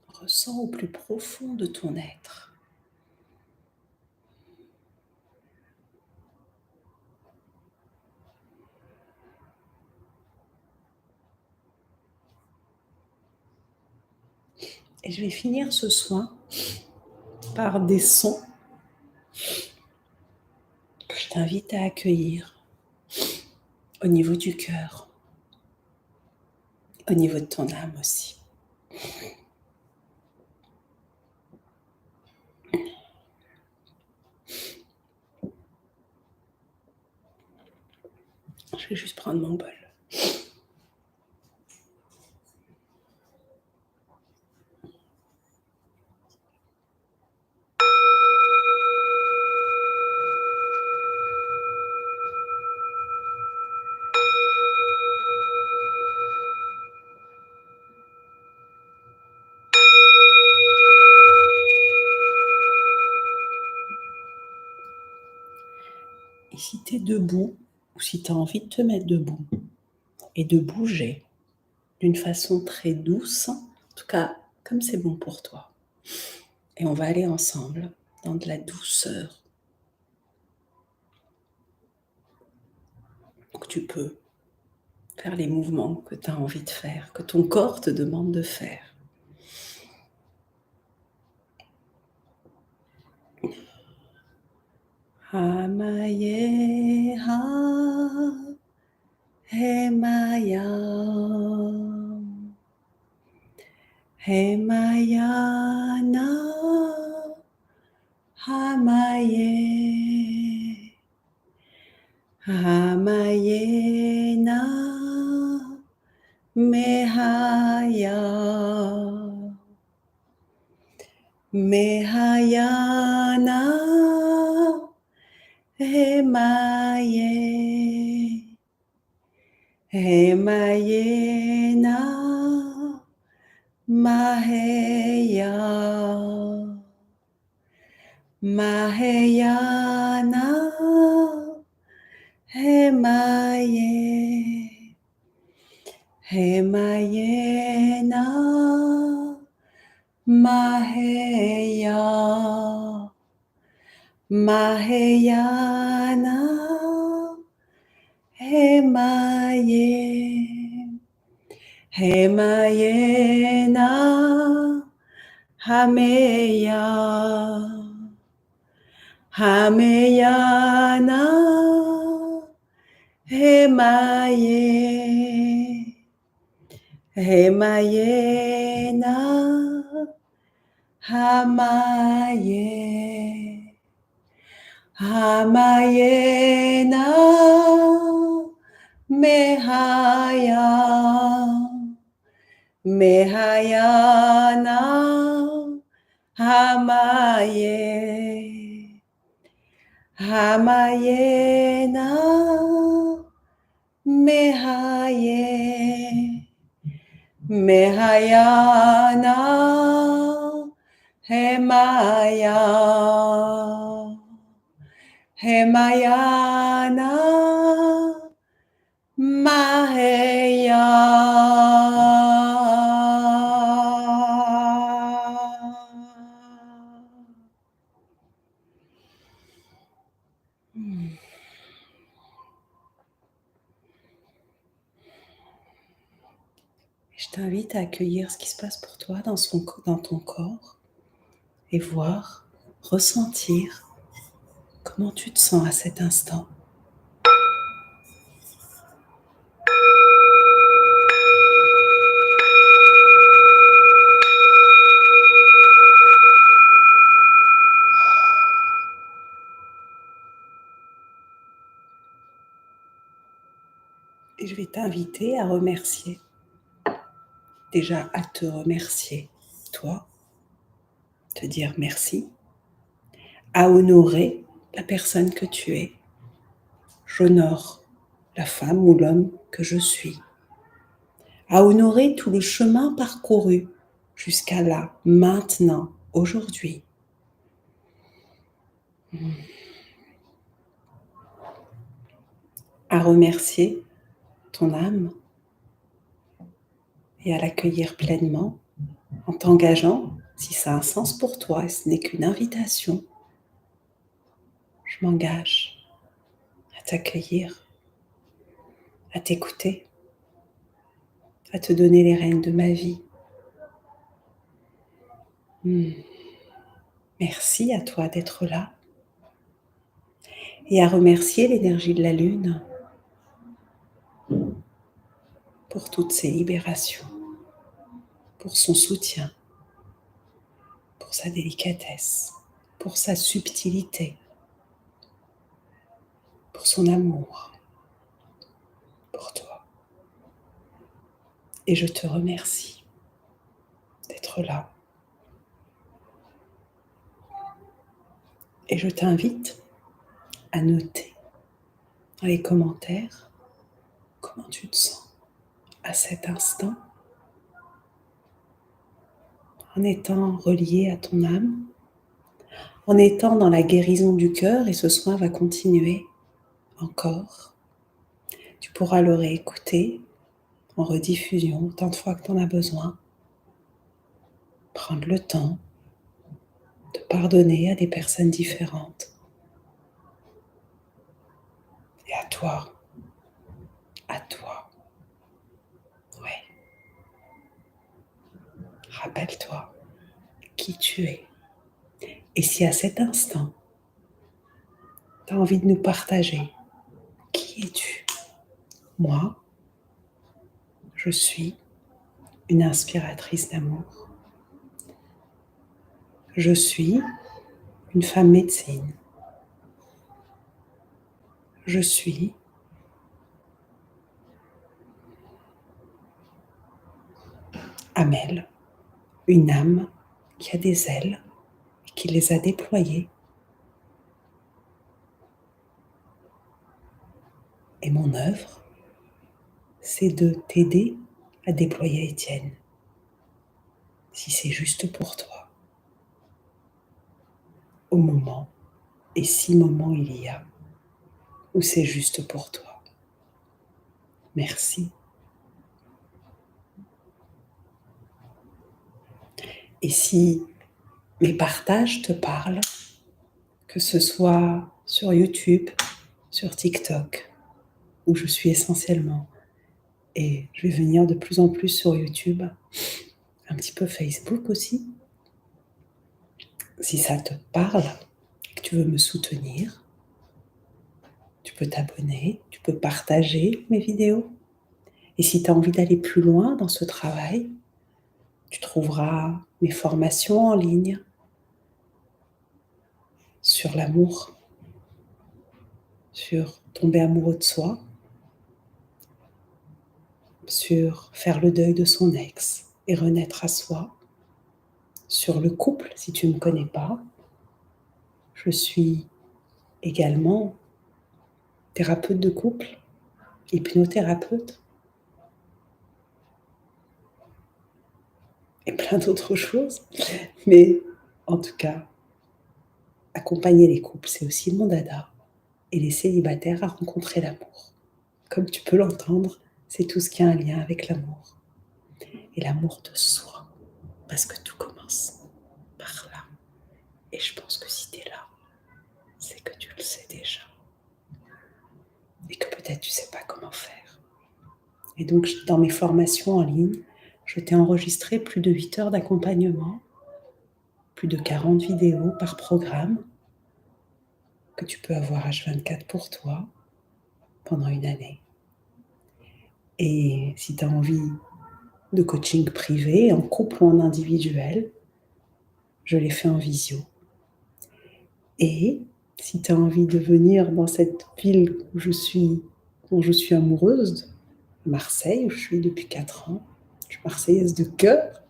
Ressens au plus profond de ton être. Et je vais finir ce soin par des sons que je t'invite à accueillir au niveau du cœur, au niveau de ton âme aussi. Je vais juste prendre mon bol. Et si tu es debout, ou si tu as envie de te mettre debout et de bouger d'une façon très douce, en tout cas comme c'est bon pour toi. Et on va aller ensemble dans de la douceur. Donc tu peux faire les mouvements que tu as envie de faire, que ton corps te demande de faire. Hamaye ha Hemaya Hemayana Hamaye Hamayena Mehaya Mehayana Hemaye Hemayena Maheya, Maheyana, Hemaye, Hemayena, Maheya, Maheyana, Hemaye, Hemayena, Hameya, Hameyana, Hemaye, Hemayena, Hamaye, Hamayena, Mehaya, Mehayana, Hamaye, Hamayena, Mehaye, Mehayana, Hemaya, Hemayana, Maheya. Je t'invite à accueillir ce qui se passe pour toi dans ton corps et voir, ressentir comment tu te sens à cet instant. Et je vais t'inviter à remercier, déjà à te remercier, toi, te dire merci, à honorer la personne que tu es. J'honore la femme ou l'homme que je suis. À honorer tout le chemin parcouru jusqu'à là, maintenant, aujourd'hui. À remercier ton âme et à l'accueillir pleinement en t'engageant, si ça a un sens pour toi et ce n'est qu'une invitation, je m'engage à t'accueillir, à t'écouter, à te donner les rênes de ma vie. Merci à toi d'être là et à remercier l'énergie de la lune pour toutes ces libérations, pour son soutien, pour sa délicatesse, pour sa subtilité, pour son amour, pour toi. Et je te remercie d'être là. Et je t'invite à noter dans les commentaires comment tu te sens à cet instant en étant relié à ton âme, en étant dans la guérison du cœur, et ce soin va continuer encore. Tu pourras le réécouter en rediffusion autant de fois que tu en as besoin. Prendre le temps de pardonner à des personnes différentes. Et à toi. À toi. Ouais. Rappelle-toi qui tu es. Et si à cet instant, tu as envie de nous partager, qui es-tu? Moi, je suis une inspiratrice d'amour. Je suis une femme médecine. Je suis Amel, une âme qui a des ailes et qui les a déployées. Et mon œuvre, c'est de t'aider à déployer Étienne. si c'est juste pour toi, au moment, et si moment il y a, où c'est juste pour toi. Merci. Et si mes partages te parlent, que ce soit sur YouTube, sur TikTok, où je suis essentiellement, et je vais venir de plus en plus sur YouTube, un petit peu Facebook aussi. Si ça te parle, que tu veux me soutenir, tu peux t'abonner, tu peux partager mes vidéos. Et si tu as envie d'aller plus loin dans ce travail, tu trouveras mes formations en ligne sur l'amour, sur tomber amoureux de soi, sur faire le deuil de son ex et renaître à soi, sur le couple si tu ne me connais pas. Je suis également thérapeute de couple, hypnothérapeute et plein d'autres choses. Mais en tout cas, accompagner les couples, c'est aussi mon dada. Et les célibataires à rencontrer l'amour. Comme tu peux l'entendre, c'est tout ce qui a un lien avec l'amour. Et l'amour de soi. Parce que tout commence par là. Et je pense que si tu es là, c'est que tu le sais déjà. Et que peut-être tu ne sais pas comment faire. Et donc, dans mes formations en ligne, je t'ai enregistré plus de 8 heures d'accompagnement, plus de 40 vidéos par programme, que tu peux avoir H24 pour toi pendant une année. Et si tu as envie de coaching privé, en couple ou en individuel, je l'ai fait en visio. Et si tu as envie de venir dans cette ville dont je suis amoureuse, Marseille, où je suis depuis 4 ans, je suis marseillaise de cœur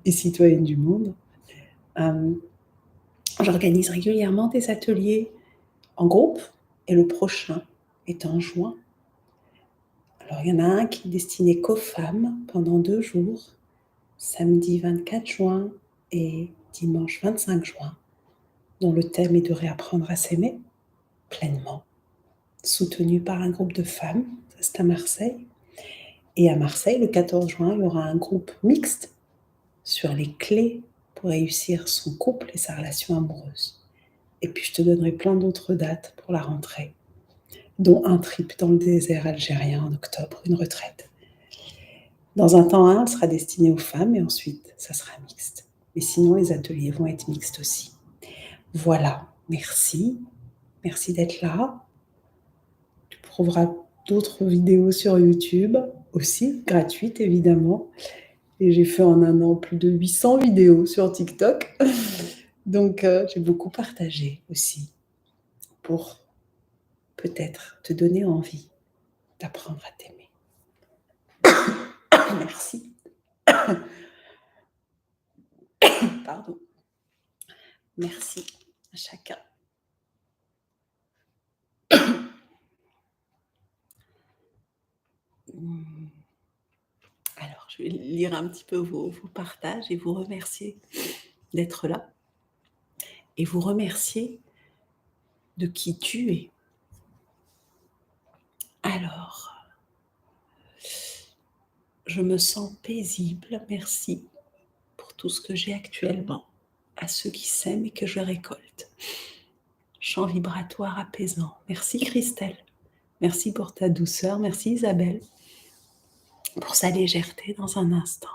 et citoyenne du monde, j'organise régulièrement des ateliers en groupe et le prochain est en juin. Alors il y en a un qui est destiné qu'aux femmes pendant 2 jours, samedi 24 juin et dimanche 25 juin, dont le thème est de réapprendre à s'aimer pleinement, soutenu par un groupe de femmes, ça c'est à Marseille. Et à Marseille, le 14 juin, il y aura un groupe mixte sur les clés pour réussir son couple et sa relation amoureuse. Et puis je te donnerai plein d'autres dates pour la rentrée, dont un trip dans le désert algérien en octobre, une retraite. Dans un temps 1, elle sera destinée aux femmes et ensuite, ça sera mixte. Mais sinon, les ateliers vont être mixtes aussi. Voilà, merci. Merci d'être là. Tu trouveras d'autres vidéos sur YouTube, aussi gratuites évidemment. Et j'ai fait en un an plus de 800 vidéos sur TikTok. Donc j'ai beaucoup partagé aussi pour peut-être te donner envie d'apprendre à t'aimer. Merci. Pardon. Merci à chacun. Alors, je vais lire un petit peu vos partages et vous remercier d'être là. Et vous remercier de qui tu es. Alors, je me sens paisible, merci pour tout ce que j'ai actuellement, à ceux qui s'aiment et que je récolte. Chant vibratoire apaisant. Merci Christelle, merci pour ta douceur, merci Isabelle, pour sa légèreté dans un instant.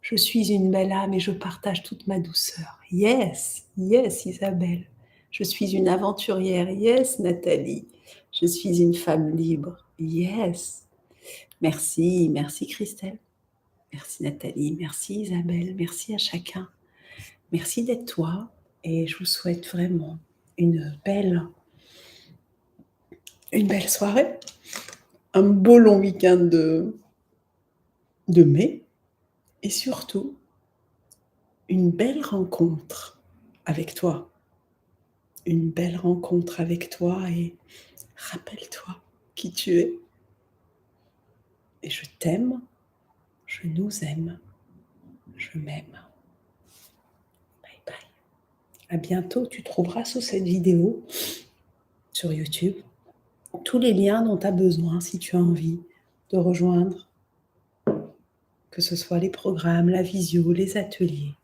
Je suis une belle âme et je partage toute ma douceur. Yes, yes Isabelle. Je suis une aventurière. Yes Nathalie. Je suis une femme libre. Yes. Merci, merci Christelle. Merci Nathalie, merci Isabelle, merci à chacun. Merci d'être toi et je vous souhaite vraiment une belle soirée, un beau long week-end de mai et surtout une belle rencontre avec toi. Une belle rencontre avec toi et rappelle-toi qui tu es. Et je t'aime, je nous aime, Je m'aime. Bye bye. À bientôt. Tu trouveras sous cette vidéo sur YouTube tous les liens dont tu as besoin si tu as envie de rejoindre, que ce soit les programmes, la visio, les ateliers,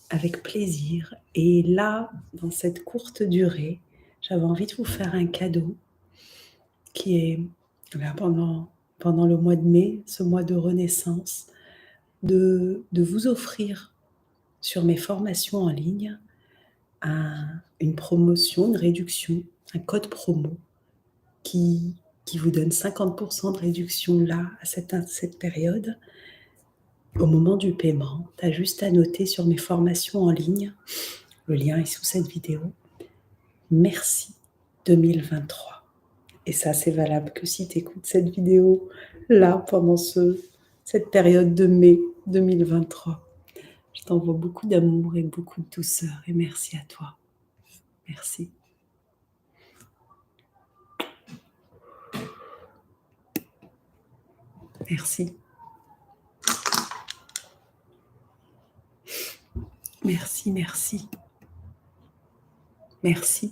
avec plaisir. Et là, dans cette courte durée, j'avais envie de vous faire un cadeau qui est là, pendant le mois de mai, ce mois de renaissance, de vous offrir sur mes formations en ligne une promotion, une réduction, un code promo qui vous donne 50% de réduction là, à cette période. Au moment du paiement, tu as juste à noter sur mes formations en ligne, le lien est sous cette vidéo, merci 2023. Et ça, c'est valable que si tu écoutes cette vidéo là, pendant cette période de mai 2023. Je t'envoie beaucoup d'amour et beaucoup de douceur et merci à toi. Merci. Merci. Merci, merci. Merci.